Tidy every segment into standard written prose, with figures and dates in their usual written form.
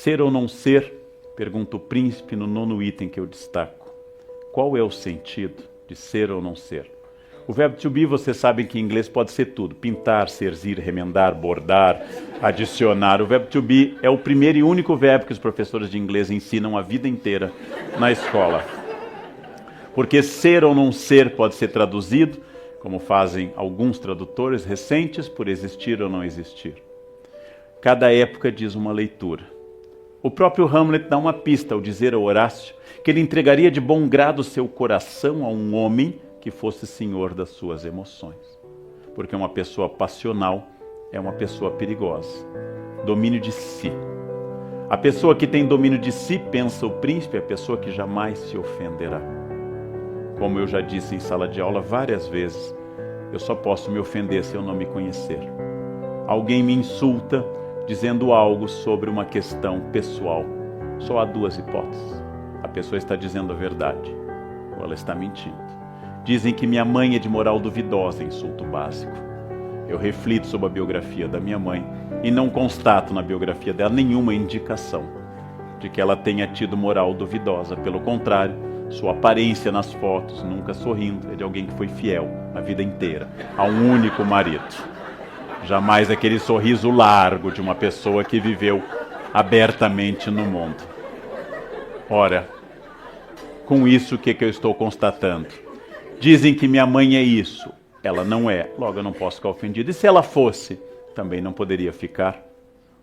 Ser ou não ser? Pergunta o príncipe no 9º item que eu destaco. Qual é o sentido de ser ou não ser? O verbo to be, vocês sabem que em inglês pode ser tudo. Pintar, serzir, remendar, bordar, adicionar. O verbo to be é o primeiro e único verbo que os professores de inglês ensinam a vida inteira na escola. Porque ser ou não ser pode ser traduzido, como fazem alguns tradutores recentes, por existir ou não existir. Cada época diz uma leitura. O próprio Hamlet dá uma pista ao dizer a Horácio que ele entregaria de bom grado seu coração a um homem que fosse senhor das suas emoções. Porque uma pessoa passional é uma pessoa perigosa. Domínio de si. A pessoa que tem domínio de si, pensa o príncipe, é a pessoa que jamais se ofenderá. Como eu já disse em sala de aula várias vezes, eu só posso me ofender se eu não me conhecer. Alguém me insulta dizendo algo sobre uma questão pessoal. Só há duas hipóteses. A pessoa está dizendo a verdade ou ela está mentindo. Dizem que minha mãe é de moral duvidosa, insulto básico. Eu reflito sobre a biografia da minha mãe e não constato na biografia dela nenhuma indicação de que ela tenha tido moral duvidosa. Pelo contrário, sua aparência nas fotos, nunca sorrindo, é de alguém que foi fiel a vida inteira a um único marido. Jamais aquele sorriso largo de uma pessoa que viveu abertamente no mundo. Ora, com isso o que eu estou constatando? Dizem que minha mãe é isso. Ela não é, logo eu não posso ficar ofendido. E se ela fosse, também não poderia ficar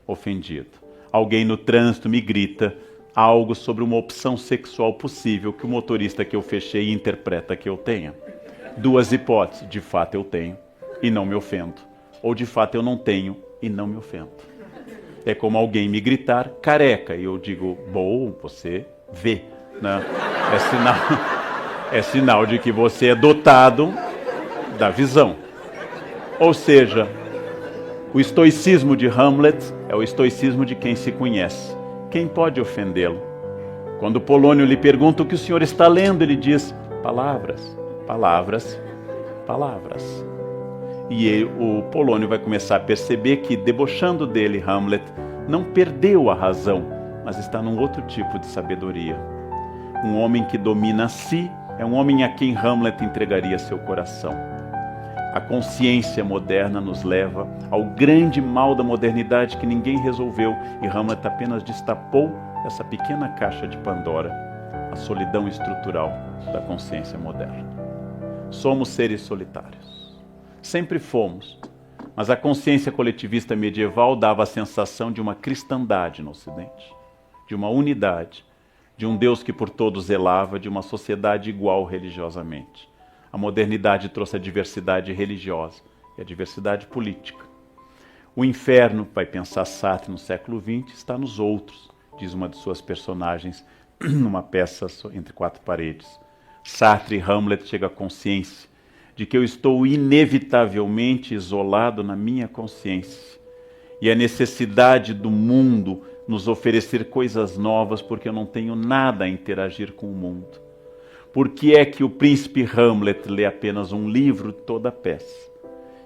ofendido. Alguém no trânsito me grita algo sobre uma opção sexual possível que o motorista que eu fechei interpreta que eu tenha. Duas hipóteses, de fato eu tenho e não me ofendo. Ou de fato eu não tenho e não me ofendo. É como alguém me gritar careca e eu digo, bom, você vê, né? É sinal de que você é dotado da visão. Ou seja, o estoicismo de Hamlet é o estoicismo de quem se conhece. Quem pode ofendê-lo? Quando Polônio lhe pergunta o que o senhor está lendo, ele diz, palavras, palavras, palavras. E o Polônio vai começar a perceber que, debochando dele, Hamlet não perdeu a razão, mas está num outro tipo de sabedoria. Um homem que domina a si é um homem a quem Hamlet entregaria seu coração. A consciência moderna nos leva ao grande mal da modernidade que ninguém resolveu e Hamlet apenas destapou essa pequena caixa de Pandora, a solidão estrutural da consciência moderna. Somos seres solitários. Sempre fomos, mas a consciência coletivista medieval dava a sensação de uma cristandade no Ocidente, de uma unidade, de um Deus que por todos zelava, de uma sociedade igual religiosamente. A modernidade trouxe a diversidade religiosa e a diversidade política. O inferno, vai pensar Sartre no século XX, está nos outros, diz uma de suas personagens numa peça Entre Quatro Paredes. Sartre e Hamlet chegam à consciência de que eu estou inevitavelmente isolado na minha consciência. E a necessidade do mundo nos oferecer coisas novas porque eu não tenho nada a interagir com o mundo. Por que é que o príncipe Hamlet lê apenas um livro toda a peça?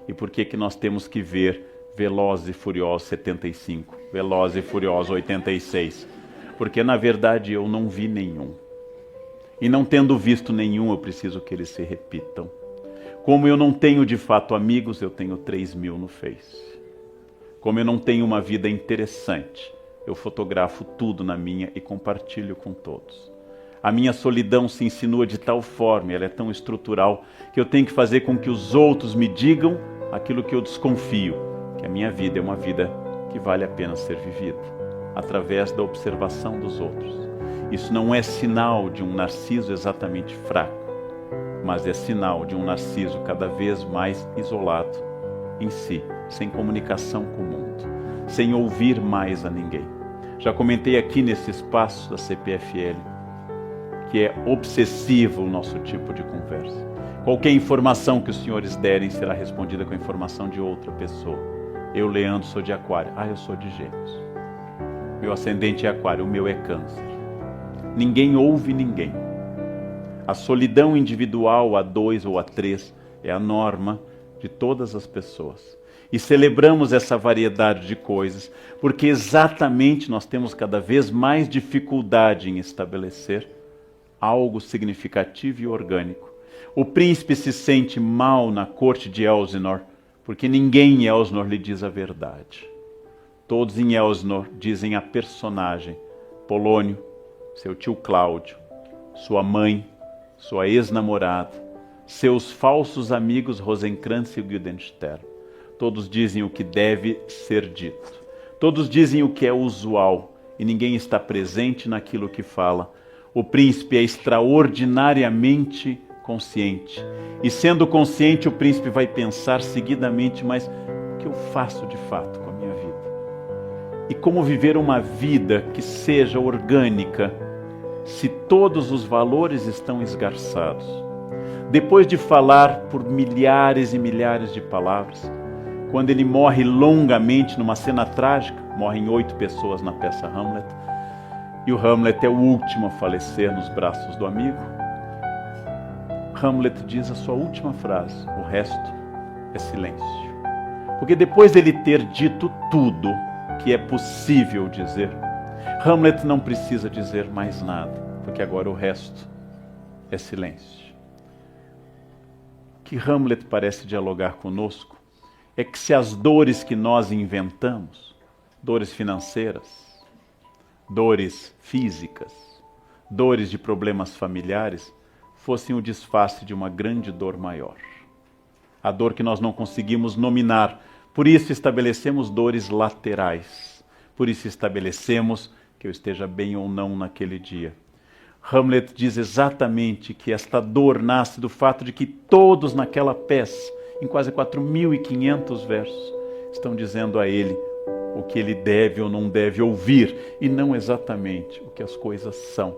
E por que nós temos que ver Velozes e Furiosos 75, Velozes e Furiosos 86? Porque na verdade eu não vi nenhum. E não tendo visto nenhum, eu preciso que eles se repitam. Como eu não tenho de fato amigos, eu tenho 3.000 no Face. Como eu não tenho uma vida interessante, eu fotografo tudo na minha e compartilho com todos. A minha solidão se insinua de tal forma, ela é tão estrutural, que eu tenho que fazer com que os outros me digam aquilo que eu desconfio, que a minha vida é uma vida que vale a pena ser vivida, através da observação dos outros. Isso não é sinal de um narciso exatamente fraco, mas é sinal de um narciso cada vez mais isolado em si, sem comunicação com o mundo, sem ouvir mais a ninguém. Já comentei aqui nesse espaço da CPFL que é obsessivo o nosso tipo de conversa. Qualquer informação que os senhores derem será respondida com a informação de outra pessoa. Eu, Leandro, sou de Aquário. Eu sou de Gêmeos. Meu ascendente é Aquário, o meu é Câncer. Ninguém ouve ninguém. A solidão individual a 2 ou a 3 é a norma de todas as pessoas. E celebramos essa variedade de coisas, porque exatamente nós temos cada vez mais dificuldade em estabelecer algo significativo e orgânico. O príncipe se sente mal na corte de Elsinor, porque ninguém em Elsinor lhe diz a verdade. Todos em Elsinor dizem a personagem, Polônio, seu tio Cláudio, sua mãe, sua ex-namorada, seus falsos amigos Rosencrantz e Guildenstern. Todos dizem o que deve ser dito. Todos dizem o que é usual e ninguém está presente naquilo que fala. O príncipe é extraordinariamente consciente. E sendo consciente, o príncipe vai pensar seguidamente, mas o que eu faço de fato com a minha vida? E como viver uma vida que seja orgânica, se todos os valores estão esgarçados? Depois de falar por milhares e milhares de palavras, quando ele morre longamente numa cena trágica, morrem 8 pessoas na peça Hamlet, e o Hamlet é o último a falecer nos braços do amigo, Hamlet diz a sua última frase, o resto é silêncio. Porque depois dele ter dito tudo que é possível dizer, Hamlet não precisa dizer mais nada, porque agora o resto é silêncio. O que Hamlet parece dialogar conosco é que se as dores que nós inventamos, dores financeiras, dores físicas, dores de problemas familiares, fossem o disfarce de uma grande dor maior. A dor que nós não conseguimos nominar, por isso estabelecemos dores laterais, por isso estabelecemos que eu esteja bem ou não naquele dia. Hamlet diz exatamente que esta dor nasce do fato de que todos naquela peça, em quase 4.500 versos, estão dizendo a ele o que ele deve ou não deve ouvir, e não exatamente o que as coisas são.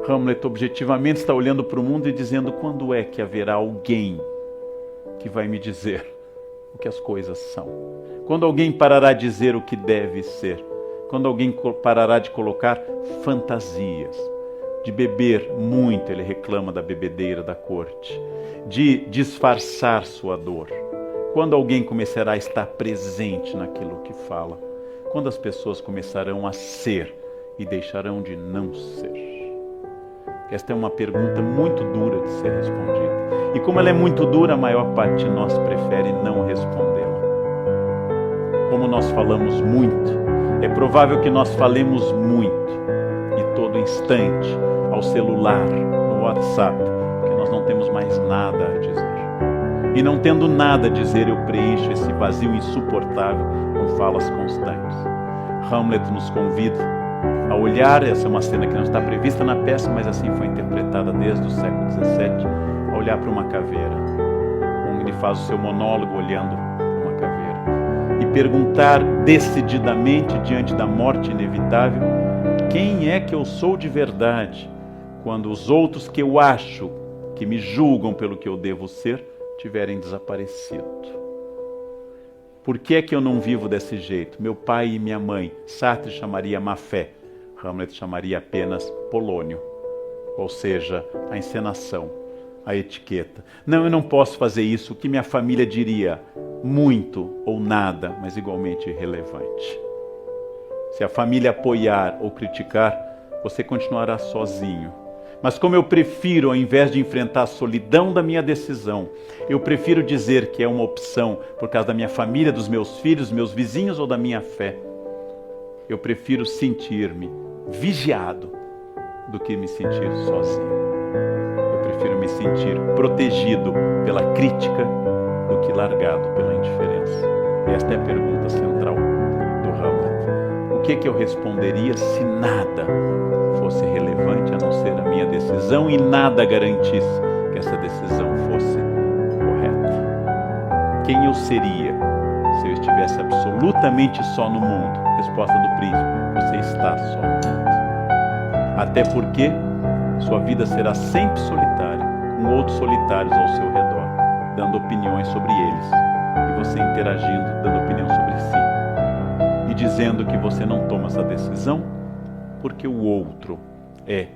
Hamlet objetivamente está olhando para o mundo e dizendo: quando é que haverá alguém que vai me dizer o que as coisas são? Quando alguém parará de dizer o que deve ser? Quando alguém parará de colocar fantasias? De beber muito, ele reclama da bebedeira da corte, de disfarçar sua dor. Quando alguém começará a estar presente naquilo que fala? Quando as pessoas começarão a ser e deixarão de não ser? Esta é uma pergunta muito dura de ser respondida. E como ela é muito dura, a maior parte de nós prefere não respondê-la. Como nós falamos muito, é provável que nós falemos muito, e todo instante, ao celular, no WhatsApp, porque nós não temos mais nada a dizer. E não tendo nada a dizer, eu preencho esse vazio insuportável com falas constantes. Hamlet nos convida a olhar, essa é uma cena que não está prevista na peça, mas assim foi interpretada desde o século XVII, a olhar para uma caveira. Ele faz o seu monólogo olhando para uma caveira. E perguntar decididamente, diante da morte inevitável, quem é que eu sou de verdade, quando os outros que eu acho, que me julgam pelo que eu devo ser, tiverem desaparecido. Por que é que eu não vivo desse jeito? Meu pai e minha mãe, Sartre chamaria má fé, Hamlet chamaria apenas Polônio, ou seja, a encenação, a etiqueta. Não, eu não posso fazer isso, o que minha família diria? Muito ou nada, mas igualmente irrelevante. Se a família apoiar ou criticar, você continuará sozinho. Mas como eu prefiro, ao invés de enfrentar a solidão da minha decisão, eu prefiro dizer que é uma opção por causa da minha família, dos meus filhos, meus vizinhos ou da minha fé, eu prefiro sentir-me vigiado do que me sentir sozinho. Eu prefiro me sentir protegido pela crítica do que largado pela indiferença. Esta é a pergunta central do Hamlet. O que eu responderia se nada fosse relevante a não ser a minha decisão e nada garantisse que essa decisão fosse correta? Quem eu seria se eu estivesse absolutamente só no mundo? Resposta do príncipe: você está só no mundo. Até porque sua vida será sempre solitária, com outros solitários ao seu redor, dando opiniões sobre eles, e você interagindo, dando opinião sobre si, e dizendo que você não toma essa decisão porque o outro é